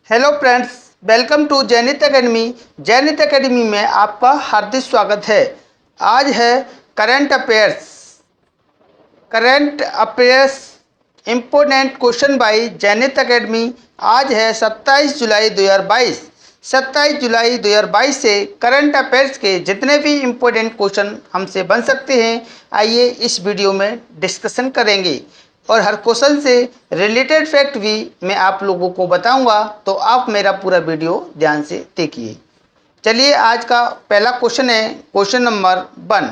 Hello friends, welcome to Jainit academy. Jainit academy में आपका हार्दिक स्वागत है। आज है current affairs important question by Jainit academy. आज है 27 जुलाई 2022। 27 जुलाई 2022 से करंट अफेयर्स के जितने भी इम्पोर्टेंट क्वेश्चन हमसे बन सकते हैं, आइए इस वीडियो में डिस्कशन करेंगे और हर क्वेश्चन से रिलेटेड फैक्ट भी मैं आप लोगों को बताऊंगा, तो आप मेरा पूरा वीडियो ध्यान से देखिए। चलिए, आज का पहला क्वेश्चन है क्वेश्चन नंबर 1।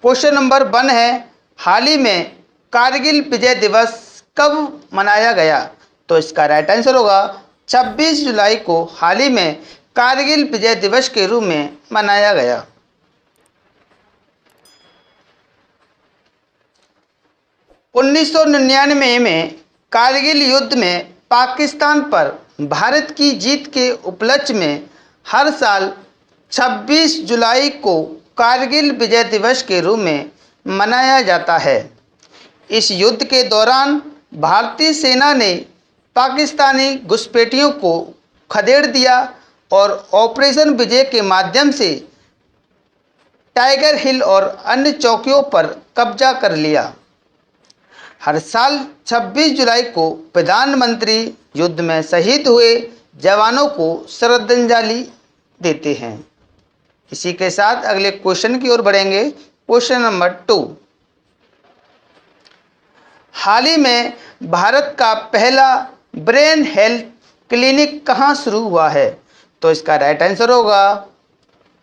क्वेश्चन नंबर 1 है, हाल ही में कारगिल विजय दिवस कब मनाया गया? तो इसका राइट आंसर होगा 26 जुलाई को हाल ही में कारगिल विजय दिवस के रूप में मनाया गया। 1999 में कारगिल युद्ध में पाकिस्तान पर भारत की जीत के उपलक्ष्य में हर साल 26 जुलाई को कारगिल विजय दिवस के रूप में मनाया जाता है। इस युद्ध के दौरान भारतीय सेना ने पाकिस्तानी घुसपैठियों को खदेड़ दिया और ऑपरेशन विजय के माध्यम से टाइगर हिल और अन्य चौकियों पर कब्जा कर लिया। हर साल 26 जुलाई को प्रधानमंत्री युद्ध में शहीद हुए जवानों को श्रद्धांजलि देते हैं। इसी के साथ अगले क्वेश्चन की ओर बढ़ेंगे। Question number 2। हाल ही में भारत का पहला ब्रेन हेल्थ क्लिनिक कहाँ शुरू हुआ है? तो इसका राइट आंसर होगा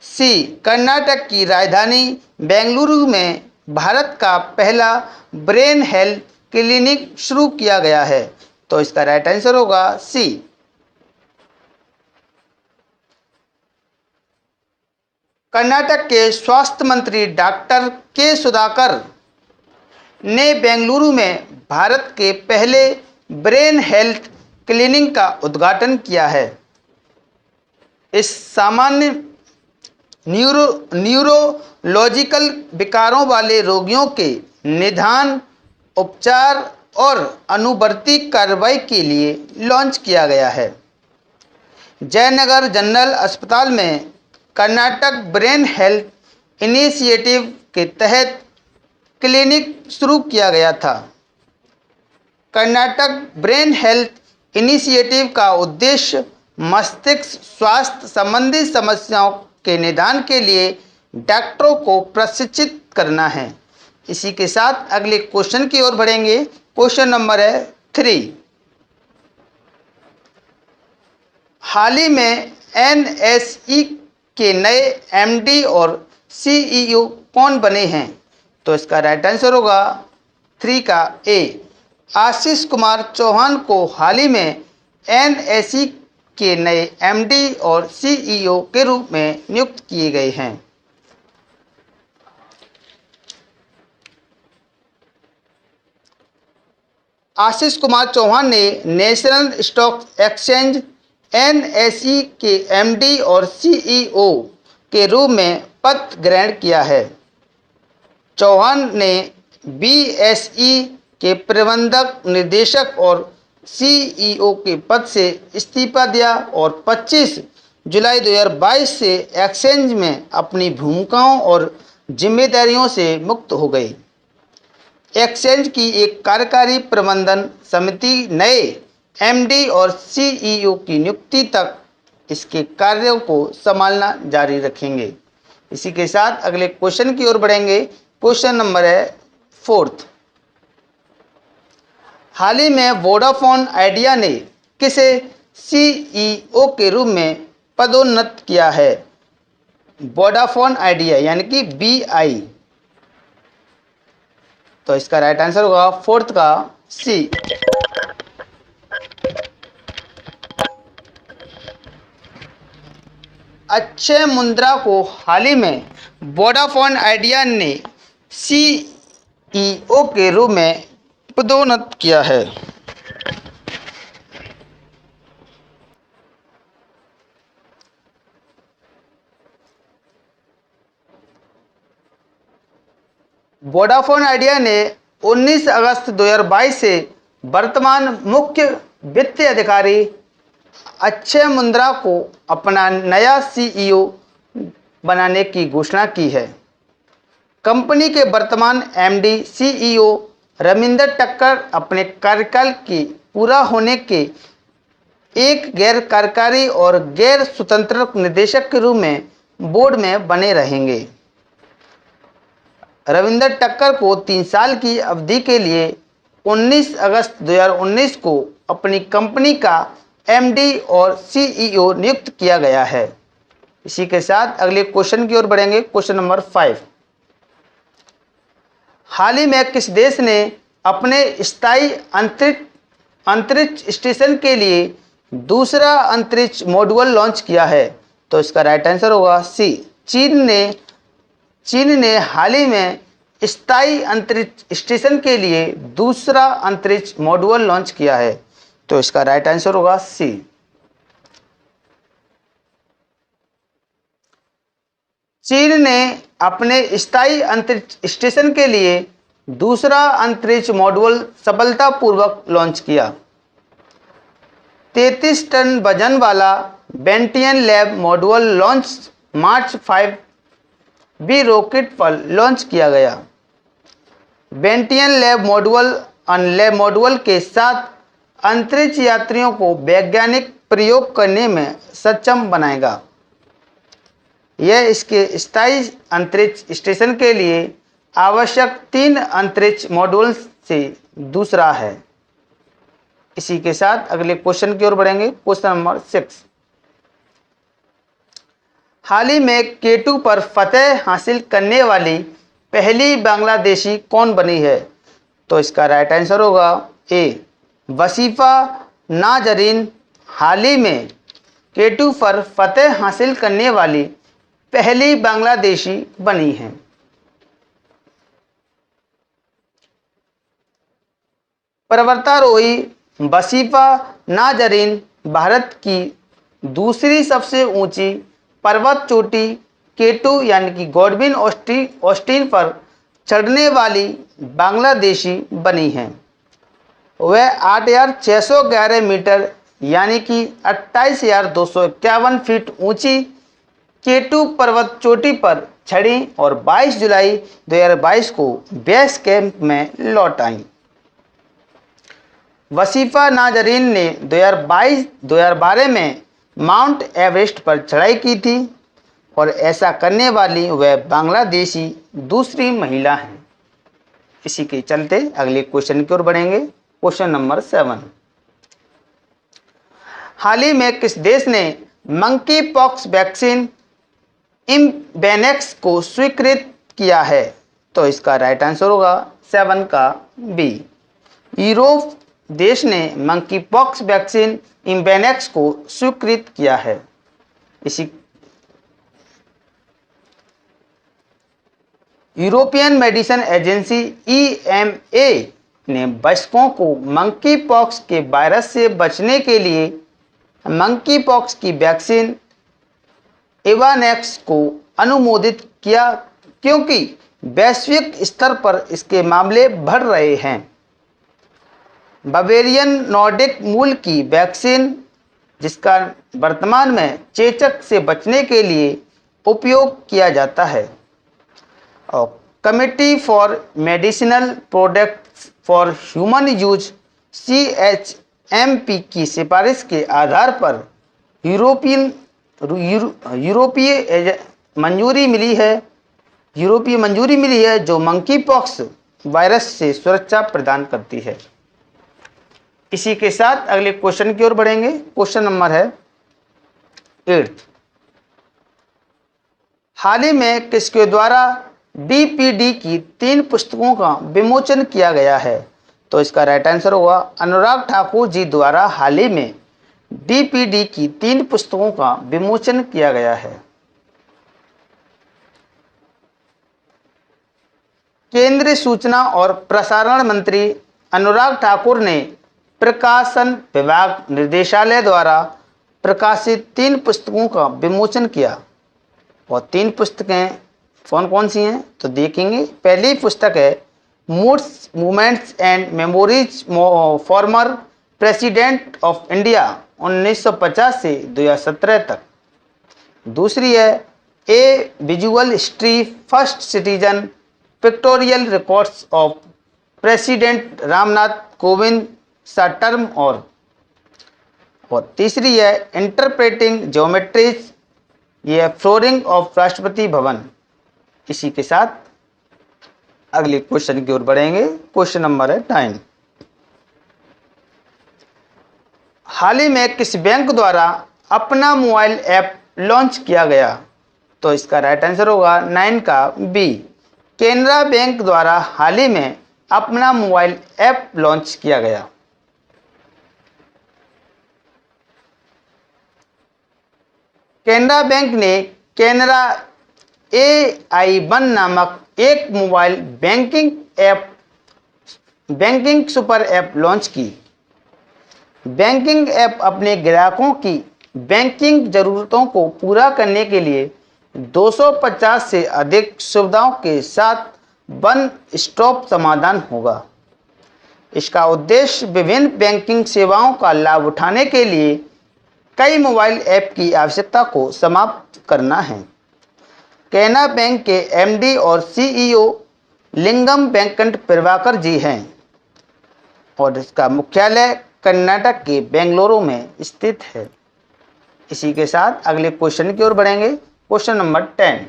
सी, कर्नाटक की राजधानी बेंगलुरु में भारत का पहला ब्रेन हेल्थ क्लिनिक शुरू किया गया है। तो इसका राइट आंसर होगा सी। कर्नाटक के स्वास्थ्य मंत्री डॉक्टर के सुधाकर ने बेंगलुरु में भारत के पहले ब्रेन हेल्थ क्लिनिक का उद्घाटन किया है। इस सामान्य न्यूरोलॉजिकल विकारों वाले रोगियों के निदान, उपचार और अनुवर्ती कार्रवाई के लिए लॉन्च किया गया है। जयनगर जनरल अस्पताल में कर्नाटक ब्रेन हेल्थ इनिशिएटिव के तहत क्लिनिक शुरू किया गया था। कर्नाटक ब्रेन हेल्थ इनिशिएटिव का उद्देश्य मस्तिष्क स्वास्थ्य संबंधी समस्याओं के निदान के लिए डॉक्टरों को प्रशिक्षित करना है। इसी के साथ अगले क्वेश्चन की ओर बढ़ेंगे। क्वेश्चन नंबर है 3। हाल ही में एनएसई के नए एमडी और सीईओ कौन बने हैं? तो इसका राइट आंसर होगा 3 का ए, आशीष कुमार चौहान को हाल ही में एनएसई के नए एमडी और सीईओ के रूप में नियुक्त किए गए हैं। आशीष कुमार चौहान ने नेशनल स्टॉक एक्सचेंज एनएसई के एमडी और सीईओ के रूप में पद ग्रहण किया है। चौहान ने बीएसई के प्रबंधक निदेशक और सीईओ के पद से इस्तीफा दिया और 25 जुलाई 2022 से एक्सचेंज में अपनी भूमिकाओं और जिम्मेदारियों से मुक्त हो गए। एक्सचेंज की एक कार्यकारी प्रबंधन समिति नए एमडी और सीईओ की नियुक्ति तक इसके कार्यों को संभालना जारी रखेंगे। इसी के साथ अगले क्वेश्चन की ओर बढ़ेंगे। क्वेश्चन नंबर है 4। हाल ही में वोडाफोन आइडिया ने किसे सीईओ के रूप में पदोन्नत किया है? वोडाफोन आइडिया यानी कि बीआई। तो इसका राइट आंसर होगा 4 का सी। अक्षय मुंद्रा को हाल ही में वोडाफोन आइडिया ने सीईओ के रूप में पदोन्नत किया है। वोडाफोन आइडिया ने 19 अगस्त 2022 से वर्तमान मुख्य वित्तीय अधिकारी अक्षय मुंद्रा को अपना नया सीईओ बनाने की घोषणा की है। कंपनी के वर्तमान एमडी सीईओ रविंदर टक्कर अपने कार्यकाल के पूरा होने के एक गैर कार्यकारी और गैर स्वतंत्र निदेशक के रूप में बोर्ड में बने रहेंगे। रविंदर टक्कर को 3 साल की अवधि के लिए 19 अगस्त 2019 को अपनी कंपनी का एमडी और सीईओ नियुक्त किया गया है। इसी के साथ अगले क्वेश्चन की ओर बढ़ेंगे। Question number 5। हाल ही में किस देश ने अपने स्थायी अंतरिक्ष स्टेशन के लिए दूसरा अंतरिक्ष मॉड्यूल लॉन्च किया है? तो इसका राइट आंसर होगा सी, चीन ने हाल ही में स्थायी अंतरिक्ष स्टेशन के लिए दूसरा अंतरिक्ष मॉड्यूल लॉन्च किया है। तो इसका राइट आंसर होगा सी। चीन ने अपने स्थायी अंतरिक्ष स्टेशन के लिए दूसरा अंतरिक्ष मॉड्यूल सफलतापूर्वक लॉन्च किया। 33 टन वजन वाला बेंटियन लैब मॉड्यूल लॉन्च मार्च 5B रॉकेट पर लॉन्च किया गया। बेंटियन लैब मॉड्यूल के साथ अंतरिक्ष यात्रियों को वैज्ञानिक प्रयोग करने में सक्षम बनाएगा। यह इसके स्थायी अंतरिक्ष स्टेशन के लिए आवश्यक 3 अंतरिक्ष मॉड्यूल से दूसरा है। इसी के साथ अगले क्वेश्चन की ओर बढ़ेंगे। Question number 6। हाल ही में केटू पर फतह हासिल करने वाली पहली बांग्लादेशी कौन बनी है? तो इसका राइट आंसर होगा ए, वसीफा नाजरीन हाल ही में केटू पर फतह हासिल करने वाली पहली बांग्लादेशी बनी है। पर्वतारोही वसीफा नाजरीन भारत की दूसरी सबसे ऊंची पर्वत चोटी केटू यानी कि गॉडविन ऑस्टिन पर चढ़ने वाली बांग्लादेशी बनी है। वह 8,611 मीटर यानी कि 28,251 फीट ऊंची केटू पर्वत चोटी पर चढ़ी और 22 जुलाई 2022 को बेस कैंप में लौट आई। वसीफा नाजरीन ने 2012 में माउंट एवरेस्ट पर चढ़ाई की थी और ऐसा करने वाली वह बांग्लादेशी दूसरी महिला हैं। इसी के चलते अगले क्वेश्चन की ओर बढ़ेंगे। Question number 7। हाल ही में किस देश ने मंकी पॉक्स वैक्सीन इम्बेनेक्स को स्वीकृत किया है? तो इसका राइट आंसर होगा 7 का बी। यूरोप देश ने मंकी पॉक्स वैक्सीन इम्बेनेक्स को स्वीकृत किया है। इसी यूरोपियन मेडिसिन एजेंसी EMA ने वयस्कों को मंकी पॉक्स के वायरस से बचने के लिए मंकी पॉक्स की वैक्सीन एवानेक्स को अनुमोदित किया क्योंकि वैश्विक स्तर पर इसके मामले बढ़ रहे हैं। बावेरियन नॉर्डिक मूल की वैक्सीन जिसका वर्तमान में चेचक से बचने के लिए उपयोग किया जाता है और committee for medicinal products for human use CHMP की सिफारिश के आधार पर यूरोपीय मंजूरी मिली है जो मंकी पॉक्स वायरस से सुरक्षा प्रदान करती है। इसी के साथ अगले क्वेश्चन की ओर बढ़ेंगे। क्वेश्चन नंबर है 8। हाल ही में किसके द्वारा DPD की 3 पुस्तकों का विमोचन किया गया है? तो इसका राइट आंसर होगा अनुराग ठाकुर जी द्वारा हाल ही में DPD की 3 पुस्तकों का विमोचन किया गया है। केंद्रीय सूचना और प्रसारण मंत्री अनुराग ठाकुर ने प्रकाशन विभाग निदेशालय द्वारा प्रकाशित 3 पुस्तकों का विमोचन किया और 3 पुस्तकें कौन कौन सी हैं तो देखेंगे। पहली पुस्तक है moods movements and memories former president of India 1950 से 2017 तक। दूसरी है a visual history first citizen pictorial records of president Ramnath Kovind सा टर्म और तीसरी है इंटरप्रेटिंग ज्योमेट्रीज, ये फ्लोरिंग ऑफ राष्ट्रपति भवन। इसी के साथ अगले क्वेश्चन की ओर बढ़ेंगे। क्वेश्चन नंबर है 9। हाल ही में किस बैंक द्वारा अपना मोबाइल ऐप लॉन्च किया गया? तो इसका राइट आंसर होगा 9 का बी, केनरा बैंक द्वारा हाल ही में अपना मोबाइल ऐप लॉन्च किया गया। केनरा बैंक ने केनरा AI1 नामक एक mobile banking super app launch की। बैंकिंग ऐप अपने ग्राहकों की बैंकिंग जरूरतों को पूरा करने के लिए 250 से अधिक सुविधाओं के साथ वन स्टॉप समाधान होगा। इसका उद्देश्य विभिन्न बैंकिंग सेवाओं का लाभ उठाने के लिए कई मोबाइल ऐप की आवश्यकता को समाप्त करना है। केनरा बैंक के MD और CEO लिंगम वेंकट प्रभाकर जी हैं और इसका मुख्यालय कर्नाटक के बेंगलुरु में स्थित है। इसी के साथ अगले क्वेश्चन की ओर बढ़ेंगे। Question number 10।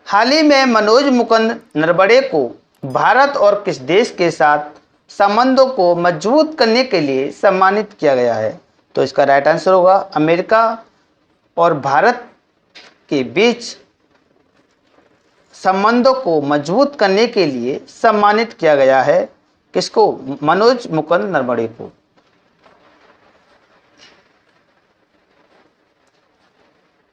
हाल ही में मनोज मुकुंद नरवणे को भारत और किस देश के साथ संबंधों को मजबूत करने के लिए सम्मानित किया गया है? तो इसका राइट आंसर होगा अमेरिका और भारत के बीच संबंधों को मजबूत करने के लिए सम्मानित किया गया है। किसको? मनोज मुकुंद नरवणे को।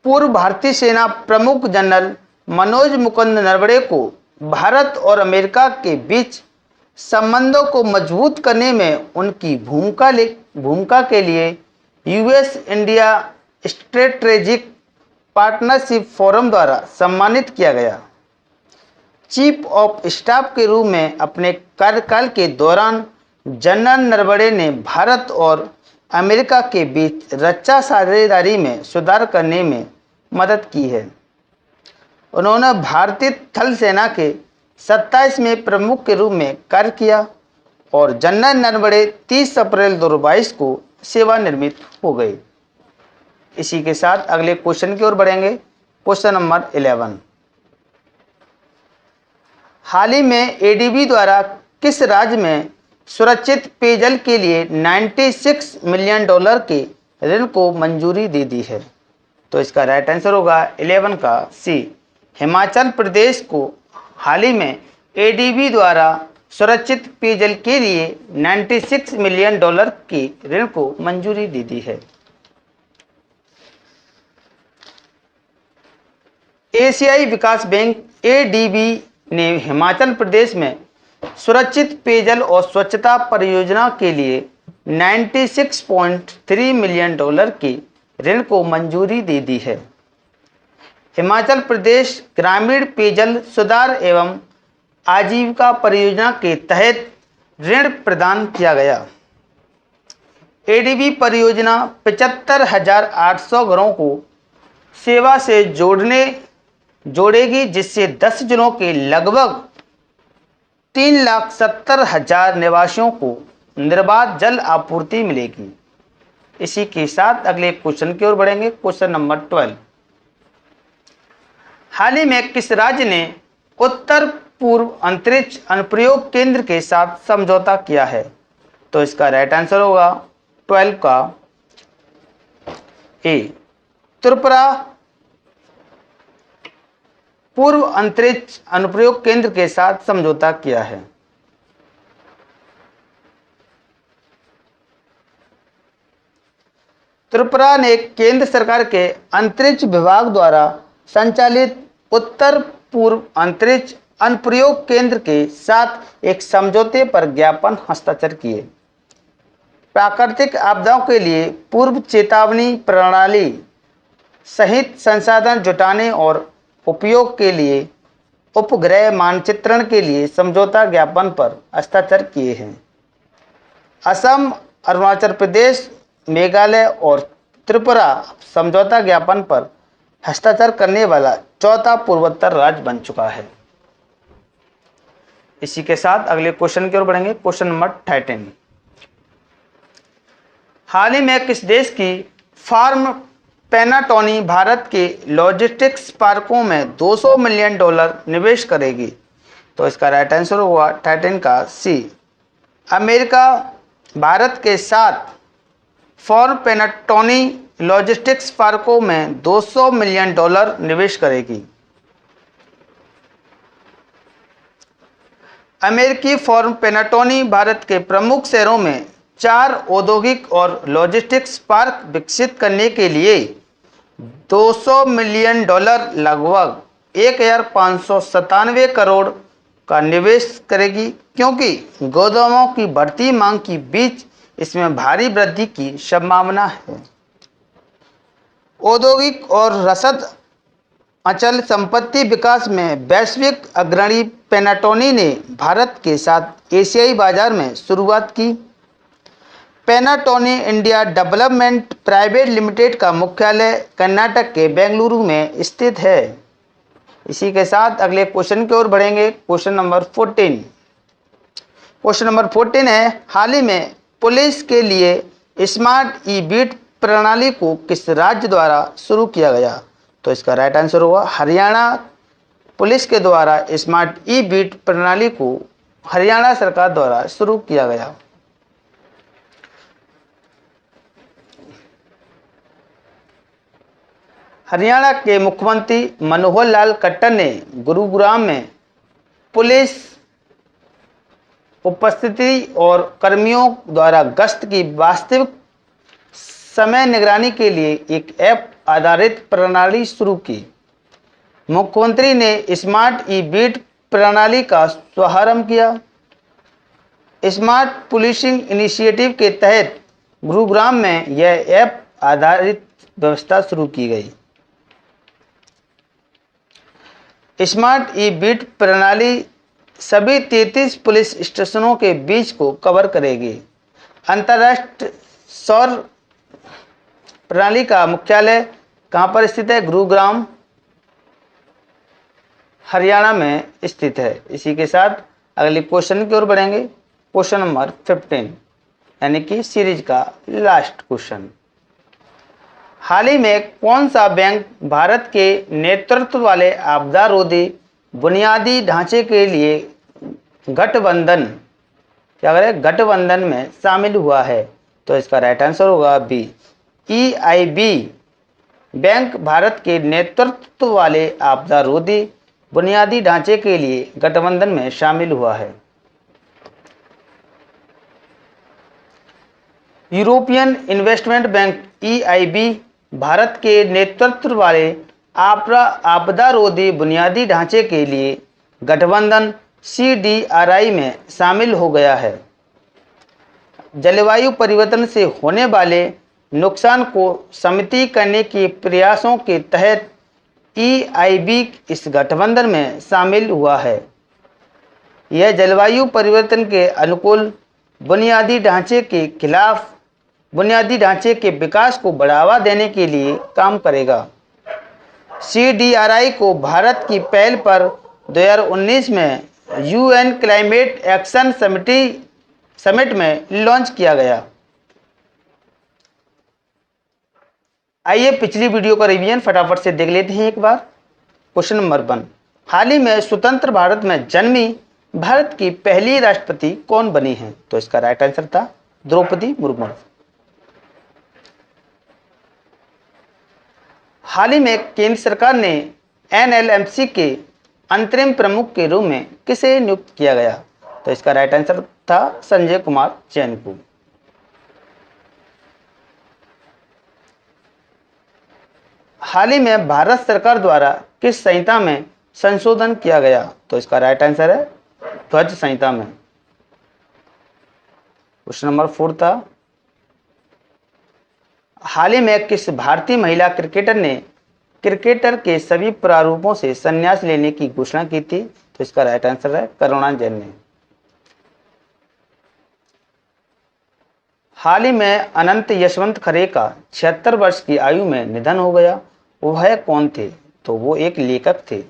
पूर्व भारतीय सेना प्रमुख जनरल मनोज मुकुंद नरवणे को भारत और अमेरिका के बीच संबंधों को मजबूत करने में उनकी भूमिका के लिए US India strategic partnership forum द्वारा सम्मानित किया गया। चीफ ऑफ स्टाफ के रूप में अपने कार्यकाल के दौरान जनरल नरवणे ने भारत और अमेरिका के बीच रक्षा साझेदारी में सुधार करने में मदद की है। उन्होंने भारतीय थल सेना के 27वें प्रमुख के रूप में कार्य किया और जनरल नरवणे 30 अप्रैल 2022 को सेवानिवृत्त हो गए। इसी के साथ अगले क्वेश्चन की ओर बढ़ेंगे। Question number 11। हाल ही में ADB द्वारा किस राज्य में सुरक्षित पेयजल के लिए $96 मिलियन के ऋण को मंजूरी दे दी है? तो इसका राइट आंसर होगा 11 का सी, हिमाचल प्रदेश को हाल ही में ADB द्वारा सुरक्षित पेयजल के लिए $96 मिलियन के ऋण को मंजूरी दे दी है। एशियाई विकास बैंक ADB ने हिमाचल प्रदेश में सुरक्षित पेयजल और स्वच्छता परियोजना के लिए $96.3 मिलियन की ऋण को मंजूरी दे दी है। हिमाचल प्रदेश ग्रामीण पेयजल सुधार एवं आजीविका परियोजना के तहत ऋण प्रदान किया गया। ADB परियोजना 75,800 घरों को सेवा से जोड़ेगी, जिससे 10 जिलों के लगभग 3,70,000 निवासियों को निर्बाध जल आपूर्ति मिलेगी। इसी के साथ अगले क्वेश्चन की ओर बढ़ेंगे। Question number 12। हाल ही में किस राज्य ने उत्तर पूर्व अंतरिक्ष अनुप्रयोग केंद्र के साथ समझौता किया है? तो इसका राइट आंसर होगा 12 का ए, त्रिपुरा पूर्व अंतरिक्ष अनुप्रयोग केंद्र के साथ समझौता किया है। त्रिपुरा ने केंद्र सरकार के अंतरिक्ष विभाग द्वारा संचालित उत्तर पूर्व अंतरिक्ष अनुप्रयोग केंद्र के साथ एक समझौते पर ज्ञापन हस्ताक्षर किए। प्राकृतिक आपदाओं के लिए पूर्व चेतावनी प्रणाली सहित संसाधन जुटाने और उपयोग के लिए उपग्रह मानचित्रण के लिए समझौता ज्ञापन पर हस्ताक्षर किए हैं। असम, अरुणाचल प्रदेश, मेघालय और त्रिपुरा समझौता ज्ञापन पर हस्ताक्षर करने वाला चौथा पूर्वोत्तर राज्य बन चुका है। इसी के साथ अगले क्वेश्चन की ओर बढ़ेंगे। Question number 13। हाल ही में किस देश की फार्म पेनाटोनी भारत के लॉजिस्टिक्स पार्कों में $200 मिलियन निवेश करेगी? तो इसका राइट आंसर होगा 13 का सी। अमेरिका भारत के साथ फॉर्म पेनाटोनी लॉजिस्टिक्स पार्कों में $200 मिलियन निवेश करेगी। अमेरिकी फॉर्म पेनाटोनी भारत के प्रमुख शहरों में 4 औद्योगिक और लॉजिस्टिक्स पार्क विकसित करने के लिए $200 मिलियन लगभग 1597 करोड़ का निवेश करेगी, क्योंकि गोदामों की बढ़ती मांग के बीच इसमें भारी वृद्धि की संभावना है। औद्योगिक और रसद अचल संपत्ति विकास में वैश्विक अग्रणी पेनाटोनी ने भारत के साथ एशियाई बाजार में शुरुआत की। पेनाटोनी इंडिया डेवलपमेंट प्राइवेट लिमिटेड का मुख्यालय कर्नाटक के बेंगलुरु में स्थित है। इसी के साथ अगले क्वेश्चन की ओर बढ़ेंगे। Question number 14। क्वेश्चन नंबर 14 है, हाल ही में पुलिस के लिए स्मार्ट ई बीट प्रणाली को किस राज्य द्वारा शुरू किया गया? तो इसका राइट आंसर होगा हरियाणा पुलिस के द्वारा स्मार्ट ई बीट प्रणाली को हरियाणा सरकार द्वारा शुरू किया गया। हरियाणा के मुख्यमंत्री मनोहर लाल खट्टर ने गुरुग्राम में पुलिस उपस्थिति और कर्मियों द्वारा गश्त की वास्तविक समय निगरानी के लिए एक ऐप आधारित प्रणाली शुरू की। मुख्यमंत्री ने स्मार्ट ई बीट प्रणाली का शुभारंभ किया। स्मार्ट पुलिसिंग इनिशिएटिव के तहत गुरुग्राम में यह ऐप आधारित व्यवस्था शुरू की गई। स्मार्ट ई बीट प्रणाली सभी 33 पुलिस स्टेशनों के बीच को कवर करेगी। अंतर्राष्ट्रीय सौर प्रणाली का मुख्यालय कहाँ पर स्थित है? गुरुग्राम हरियाणा में स्थित है। इसी के साथ अगले क्वेश्चन की ओर बढ़ेंगे। क्वेश्चन नंबर 15 यानी कि सीरीज का लास्ट क्वेश्चन। हाल ही में कौन सा बैंक भारत के नेतृत्व वाले आपदा रोधी बुनियादी ढांचे के लिए गठबंधन में शामिल हुआ है? तो इसका राइट आंसर होगा बी। EIB बैंक भारत के नेतृत्व वाले आपदा रोधी बुनियादी ढांचे के लिए गठबंधन में शामिल हुआ है। European investment bank EIB Bharat के नेतृत्व वाले आपदा रोधी बुनियादी ढांचे के लिए गठबंधन CDRI में शामिल हो गया है। जलवायु परिवर्तन से होने वाले नुकसान को सीमित करने के प्रयासों के तहत EIB इस गठबंधन में शामिल हुआ है। यह जलवायु परिवर्तन के अनुकूल बुनियादी ढांचे के खिलाफ बुनियादी ढांचे के विकास को बढ़ावा देने के लिए काम करेगा। CDRI को भारत की पहल पर 2019 में UN क्लाइमेट एक्शन समिट में लॉन्च किया गया। आइए पिछली वीडियो का रिवीजन फटाफट से देख लेते हैं एक बार। क्वेश्चन नंबर 1, हाल ही में स्वतंत्र भारत में जन्मी भारत की पहली राष्ट्रपति कौन बनी है? तो इसका राइट आंसर था द्रौपदी मुर्मू। हाल ही में केंद्र सरकार ने NLMC के अंतरिम प्रमुख के रूप में किसे नियुक्त किया गया? तो इसका राइट आंसर था संजय कुमार जैन को। हाल ही में भारत सरकार द्वारा किस संहिता में संशोधन किया गया? तो इसका राइट आंसर है ध्वज संहिता में। क्वेश्चन नंबर 4 था, हाल ही में किस भारतीय महिला क्रिकेटर के सभी प्रारूपों से संन्यास लेने की घोषणा की थी? तो इसका राइट आंसर है करुणा जैन ने। हाल ही में अनंत यशवंत खरे का 76 वर्ष की आयु में निधन हो गया। वह कौन थे? तो वो एक लेखक थे।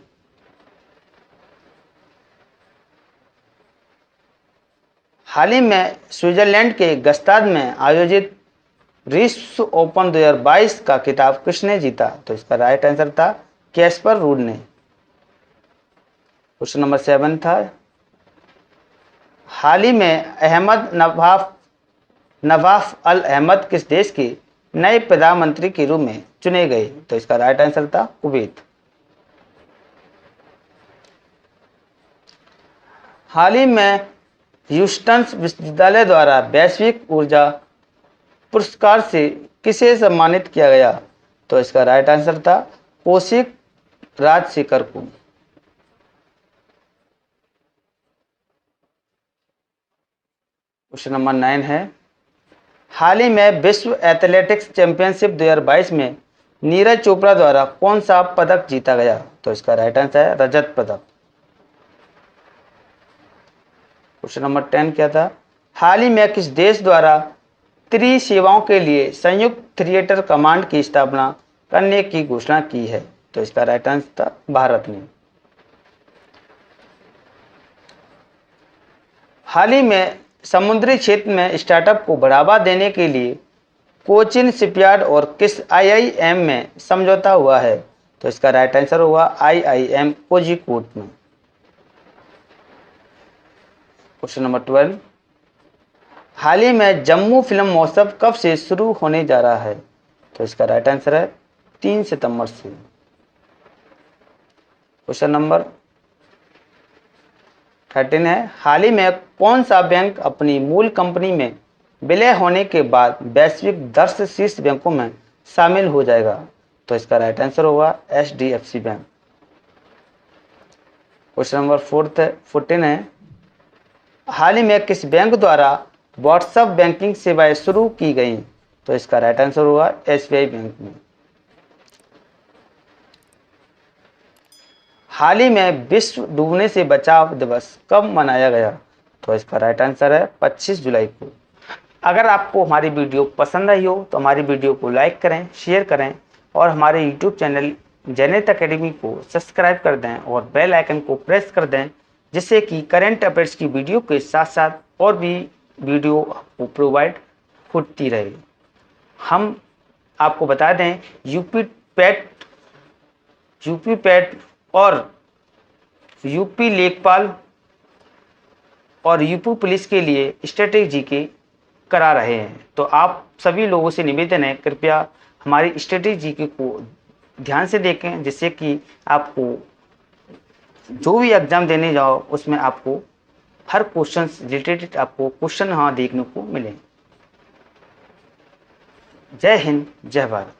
हाल ही में स्विट्जरलैंड के गस्ताद में आयोजित विश्व ओपन 2022 का खिताब किसने जीता? तो इसका राइट आंसर था कैस्पर रूड ने। क्वेश्चन नंबर 7 था, हाल ही में अहमद नवाफ अल अहमद किस देश के नए प्रधानमंत्री के रूप में चुने गए? तो इसका राइट आंसर था कुवैत। हाल ही में ह्यूस्टन विश्वविद्यालय द्वारा वैश्विक ऊर्जा पुरस्कार से किसे सम्मानित किया गया? तो इसका राइट आंसर था कौशिक राजशेखर को। क्वेश्चन नंबर 9 है, हाल ही में विश्व एथलेटिक्स चैंपियनशिप 2022 में नीरज चोपड़ा द्वारा कौन सा पदक जीता गया? तो इसका राइट आंसर है रजत पदक। क्वेश्चन नंबर 10 क्या था, हाल ही में किस देश द्वारा त्रि सेवाओं के लिए संयुक्त थिएटर कमांड की स्थापना करने की घोषणा की है? तो इसका राइट आंसर था भारत ने। हाल ही में समुद्री क्षेत्र में स्टार्टअप को बढ़ावा देने के लिए कोचिन शिपयार्ड और किस आईआईएम में समझौता हुआ है? तो इसका राइट आंसर होगा आईआईएम कोझिकोड में। क्वेश्चन नंबर 12, हाल ही में जम्मू फिल्म महोत्सव कब से शुरू होने जा रहा है? तो इसका राइट आंसर है 3 सितंबर से। क्वेश्चन नंबर 13 है, हाल ही में कौन सा बैंक अपनी मूल कंपनी में विलय होने के बाद वैश्विक 10 शीर्ष बैंकों में शामिल हो जाएगा? तो इसका राइट आंसर होगा एचडीएफसी बैंक। क्वेश्चन नंबर 14 है, हाल ही में किस बैंक द्वारा व्हाट्सएप बैंकिंग सेवाएं शुरू की गई? तो इसका राइट आंसर होगा एसबीआई बैंक में। हाल ही में विश्व डूबने से बचाव दिवस कब मनाया गया? तो इसका राइट आंसर है 25 जुलाई को। अगर आपको हमारी वीडियो पसंद आई हो तो हमारी वीडियो को लाइक करें, शेयर करें और हमारे यूट्यूब चैनल जैनेत एकेडमी को सब्सक्राइब कर दें और बेल आइकन को प्रेस कर दें, जिससे कि करंट अफेयर्स की वीडियो के साथ साथ और भी वीडियो आपको प्रोवाइड होती रहे। हम आपको बता दें, यूपी पैट और यूपी लेखपाल और यूपी पुलिस के लिए स्ट्रेटेजी के करा रहे हैं। तो आप सभी लोगों से निवेदन है, कृपया हमारी स्ट्रेटेजी को ध्यान से देखें, जिससे कि आपको जो भी एग्जाम देने जाओ उसमें आपको हर क्वेश्चन रिलेटेड आपको क्वेश्चन देखने को मिले। जय हिंद, जय भारत।